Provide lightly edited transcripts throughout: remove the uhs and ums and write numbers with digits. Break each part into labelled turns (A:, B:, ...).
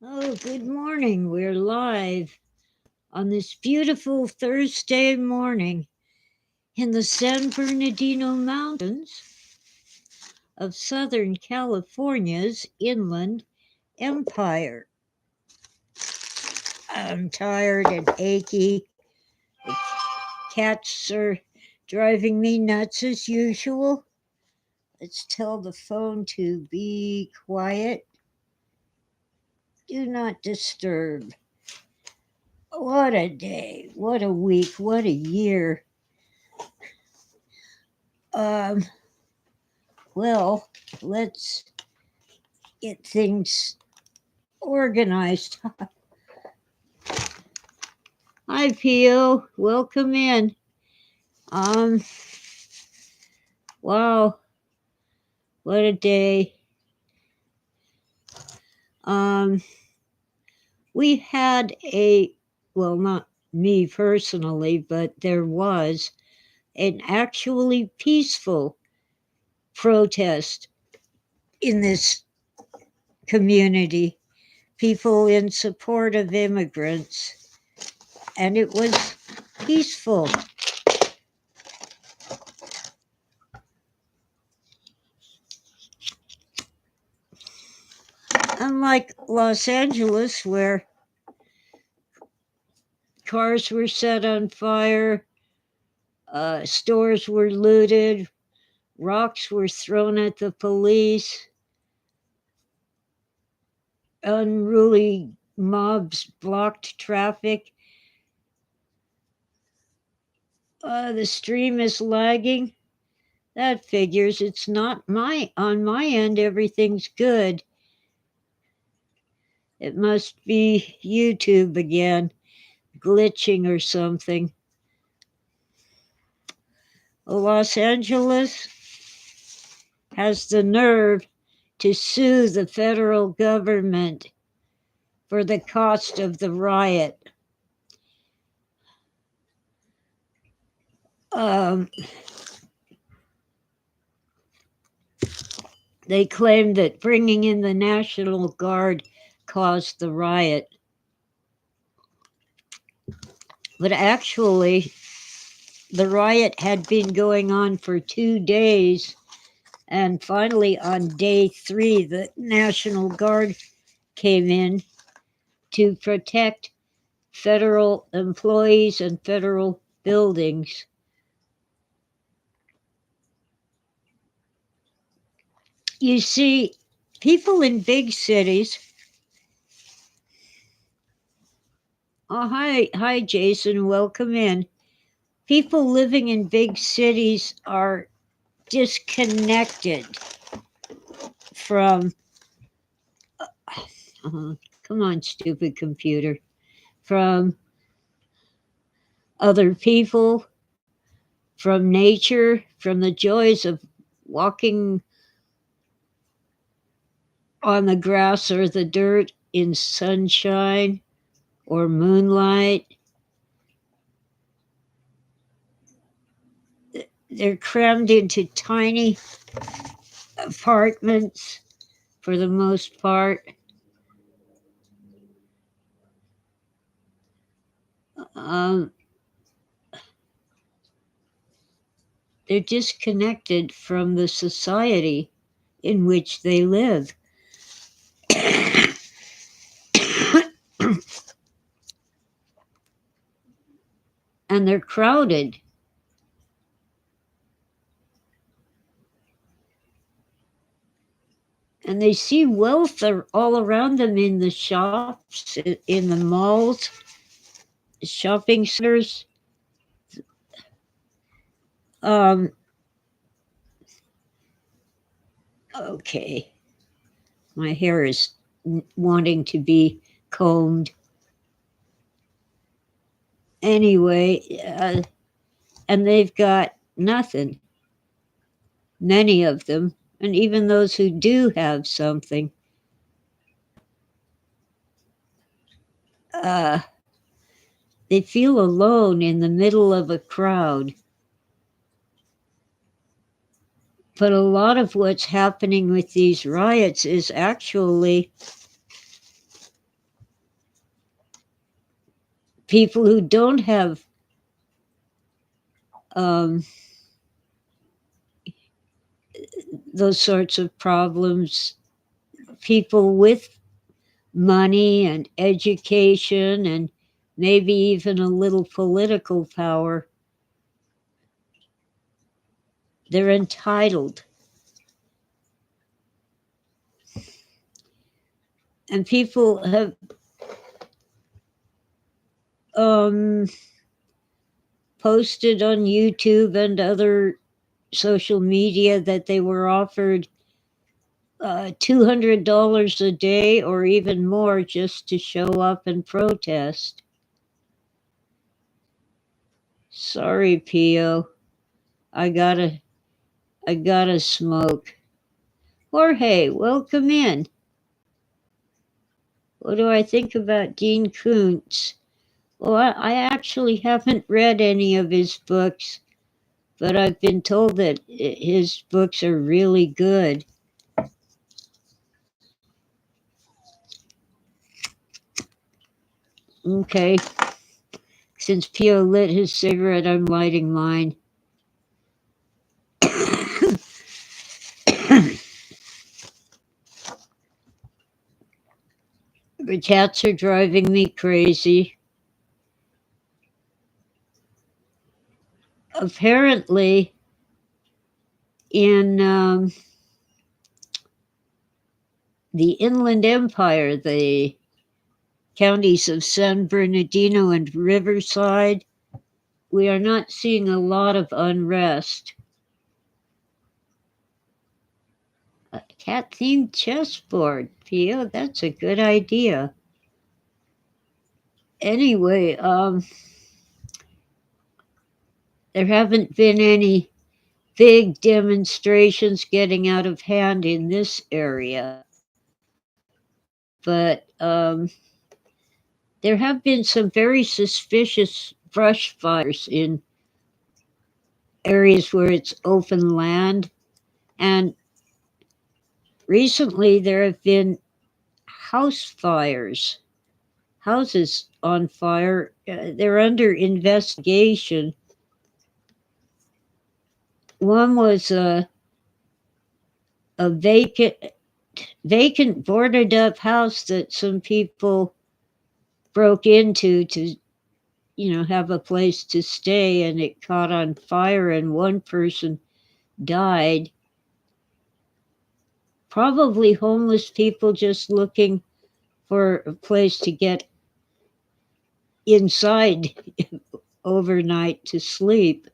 A: Oh, good morning. We're live on this beautiful Thursday morning in the San Bernardino Mountains of Southern California's Inland Empire. I'm tired and achy. The cats are driving me nuts as usual. Let's tell the phone to be quiet. Do not disturb. What a day. What a week. What a year. Um, well, let's get things organized. Hi, Pio. Welcome in. Um, wow, what a day. Um, we had well, not me personally, but there was an actually peaceful protest in this community, people in support of immigrants, and it was peaceful. Unlike Los Angeles, where cars were set on fire, stores were looted, rocks were thrown at the police, unruly mobs blocked traffic. The stream is lagging. That figures. It's not on my end. Everything's good. It must be YouTube again, glitching or something. Los Angeles has the nerve to sue the federal government for the cost of the riot. Um, they claim that bringing in the National Guard caused the riot. But actually, the riot had been going on for 2 days, and finally, on day 3, the National Guard came in to protect federal employees and federal buildings. You see, people in big cities. Oh, hi, Jason. Welcome in. People living in big cities are disconnected from. Come on, stupid computer. From other people, from nature, from the joys of walking on the grass or the dirt in sunshine or moonlight. They're crammed into tiny apartments for the most part. Um, they're disconnected from the society in which they live. And they're crowded. And they see wealth all around them in the shops, in the malls, shopping centers. Um, okay, my hair is wanting to be combed. Anyway, and they've got nothing, many of them, and even those who do have something. Uh, they feel alone in the middle of a crowd. But a lot of what's happening with these riots is actually people who don't have those sorts of problems, people with money and education and maybe even a little political power, they're entitled. And people have posted on YouTube and other social media that they were offered $200 a day or even more just to show up and protest. Sorry, Pio. I gotta smoke. Jorge, welcome in. What do I think about Dean Koontz? Well, I actually haven't read any of his books, but I've been told that his books are really good. Okay. Since Pio lit his cigarette, I'm lighting mine. The cats are driving me crazy. Apparently, in the Inland Empire, the counties of San Bernardino and Riverside, we are not seeing a lot of unrest. A cat-themed chessboard, Pio, that's a good idea. Anyway, there haven't been any big demonstrations getting out of hand in this area. But there have been some very suspicious brush fires in areas where it's open land. And recently there have been house fires, houses on fire. They're under investigation. One was a vacant boarded up house that some people broke into to have a place to stay, and it caught on fire and one person died. Probably homeless people just looking for a place to get inside overnight to sleep.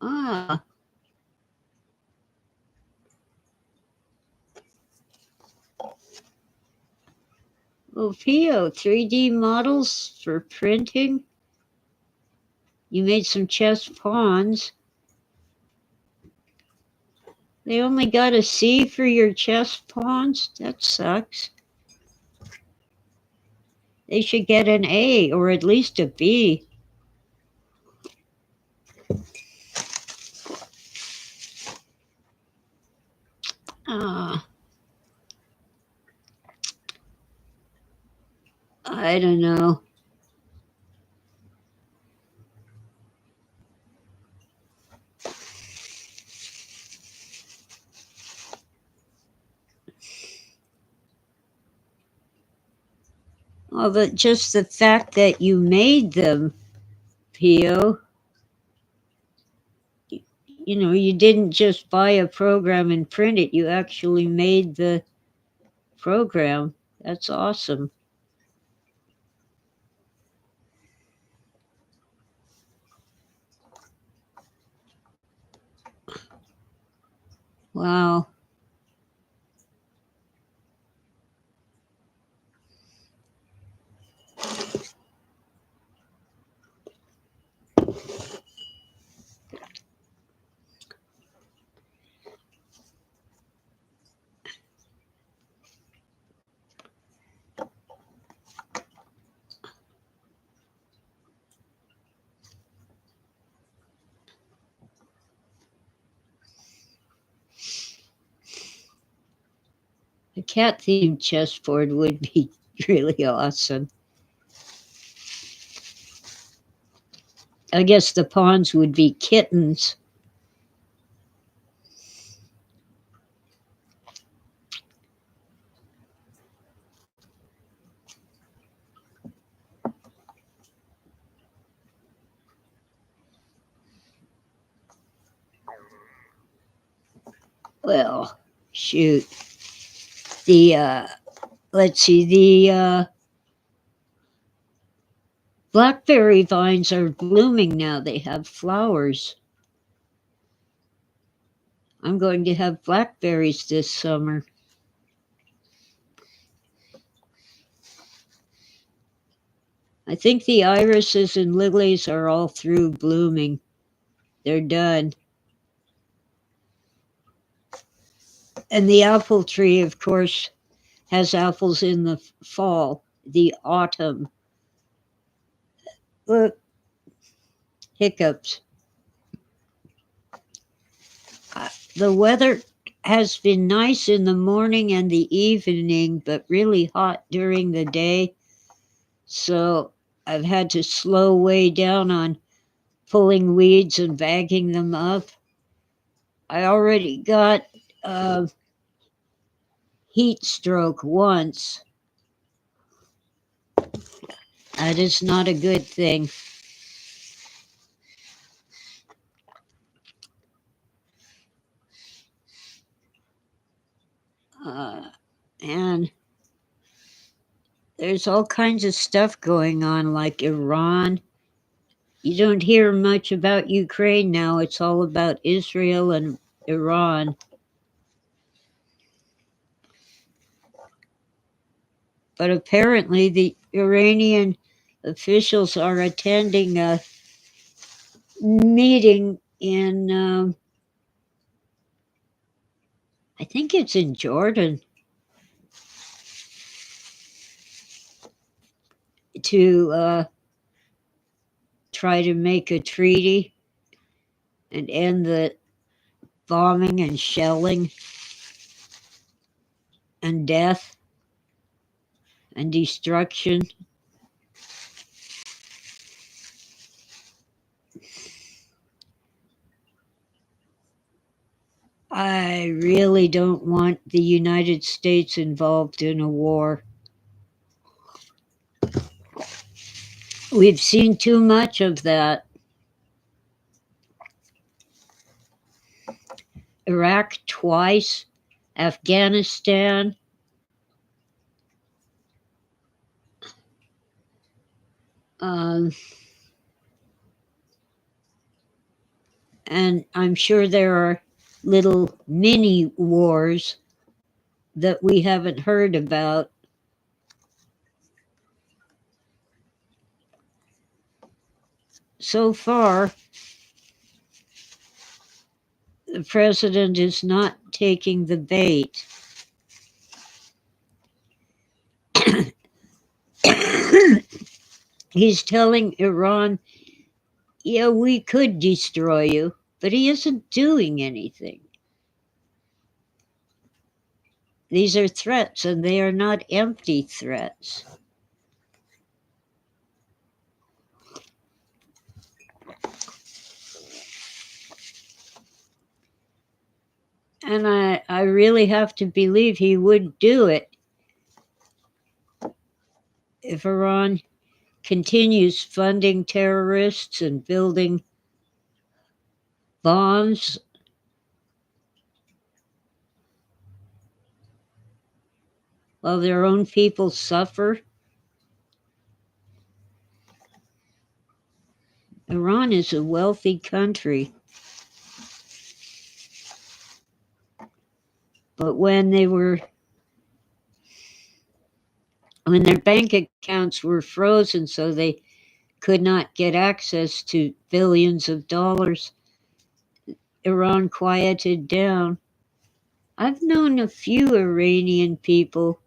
A: Ah. Oh, Pio, 3D models for printing? You made some chess pawns. They only got a C for your chess pawns? That sucks. They should get an A or at least a B. Ah. I don't know. Oh, but just the fact that you made them, Pio, you didn't just buy a program and print it. You actually made the program. That's awesome. Wow. A cat-themed chessboard would be really awesome. I guess the pawns would be kittens. Well, shoot. Let's see, the blackberry vines are blooming now. They have flowers. I'm going to have blackberries this summer. I think the irises and lilies are all through blooming. They're done. And the apple tree, of course, has apples in the fall, the autumn. Look, hiccups. The weather has been nice in the morning and the evening, but really hot during the day. So I've had to slow way down on pulling weeds and bagging them up. I already got heat stroke once. That is not a good thing. And there's all kinds of stuff going on, like Iran. You don't hear much about Ukraine now. It's all about Israel and Iran. But apparently the Iranian officials are attending a meeting in, I think it's in Jordan, to try to make a treaty and end the bombing and shelling and death and destruction. I really don't want the United States involved in a war. We've seen too much of that. Iraq twice, Afghanistan. And I'm sure there are little mini wars that we haven't heard about. So far, the president is not taking the bait. He's telling Iran, yeah, we could destroy you, but he isn't doing anything. These are threats, and they are not empty threats. And I really have to believe he would do it if Iran continues funding terrorists and building bombs. While their own people suffer. Iran is a wealthy country. But when their bank accounts were frozen so they could not get access to billions of dollars, Iran quieted down. I've known a few Iranian people.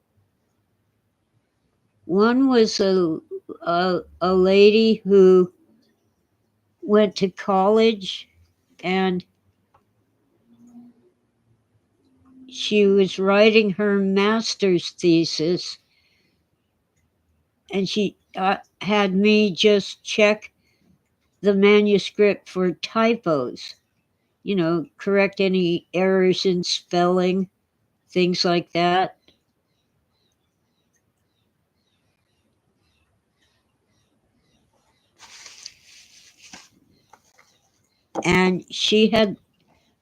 A: One was a lady who went to college and she was writing her master's thesis, and she had me just check the manuscript for typos, correct any errors in spelling, things like that. And she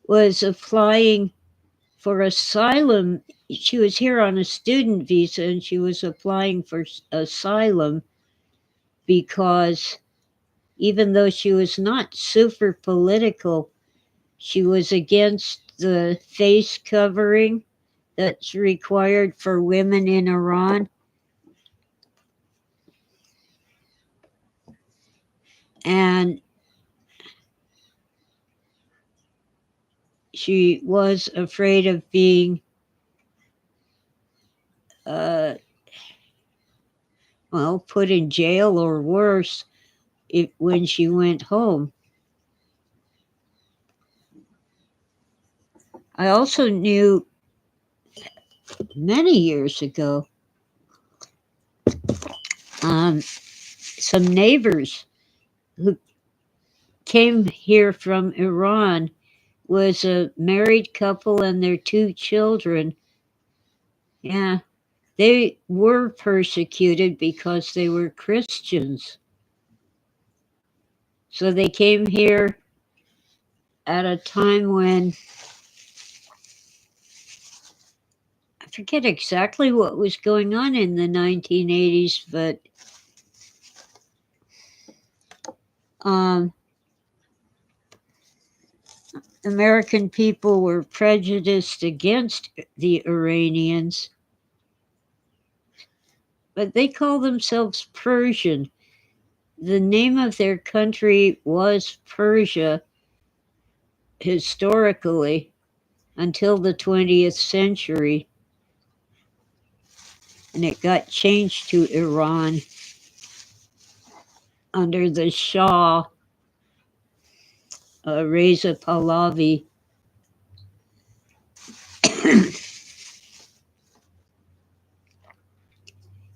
A: was applying for asylum. She was here on a student visa, and she was applying for asylum because even though she was not super political, she was against the face covering that's required for women in Iran. And she was afraid of being put in jail or worse when she went home. I also knew many years ago some neighbors who came here from Iran, was a married couple and their 2 children. Yeah, they were persecuted because they were Christians. So they came here at a time when I forget exactly what was going on in the 1980s, but American people were prejudiced against the Iranians, but they call themselves Persian. The name of their country was Persia historically until the 20th century, and it got changed to Iran under the Shah, Reza Pahlavi.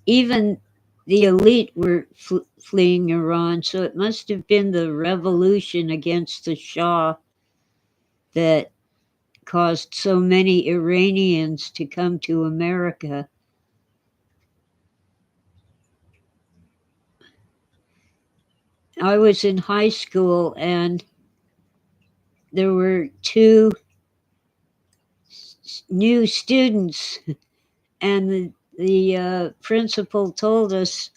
A: Even the elite were fleeing Iran, so it must have been the revolution against the Shah that caused so many Iranians to come to America. I was in high school, and there were 2 new students, and the principal told us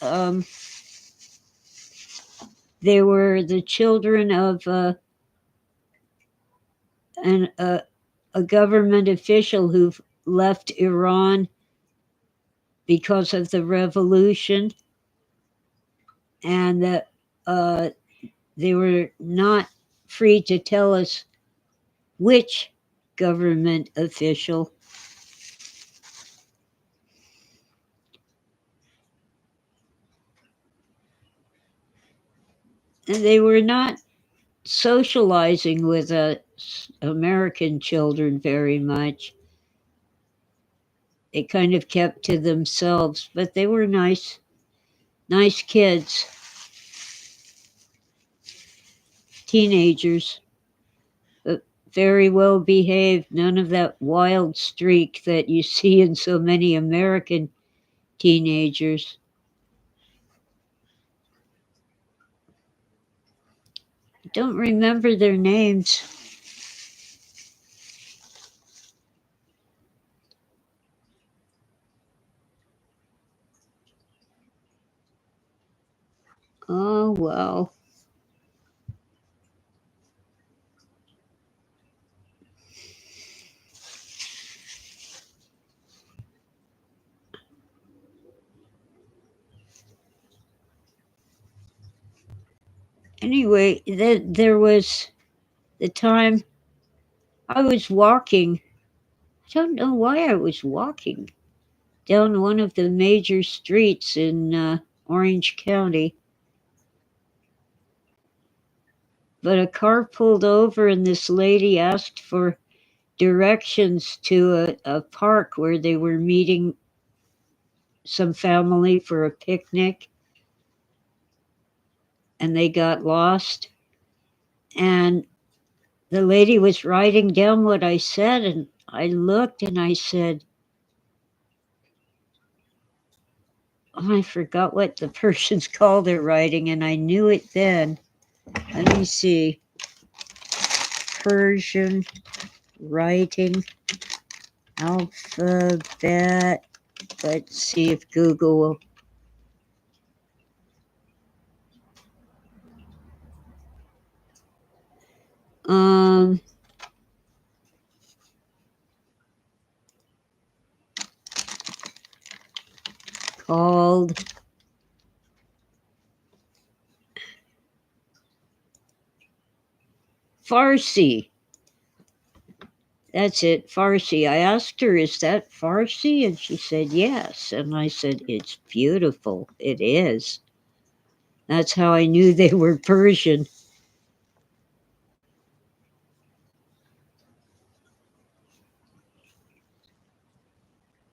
A: they were the children of a government official who left Iran because of the revolution, and that they were not free to tell us which government official. And they were not socializing with us American children very much. They kind of kept to themselves, but they were nice kids, teenagers, but very well behaved. None of that wild streak that you see in so many American teenagers. I don't remember their names. Oh, well. Anyway, there was the time I was walking. I don't know why I was walking down one of the major streets in Orange County. But a car pulled over, and this lady asked for directions to a park where they were meeting some family for a picnic, and they got lost. And the lady was writing down what I said, and I looked and I said, oh, I forgot what the person's called their writing, and I knew it then. Let me see. Persian writing alphabet. Let's see if Google will. Called Farsi. That's it, Farsi. I asked her, is that Farsi? And she said, yes. And I said, it's beautiful. It is. That's how I knew they were Persian.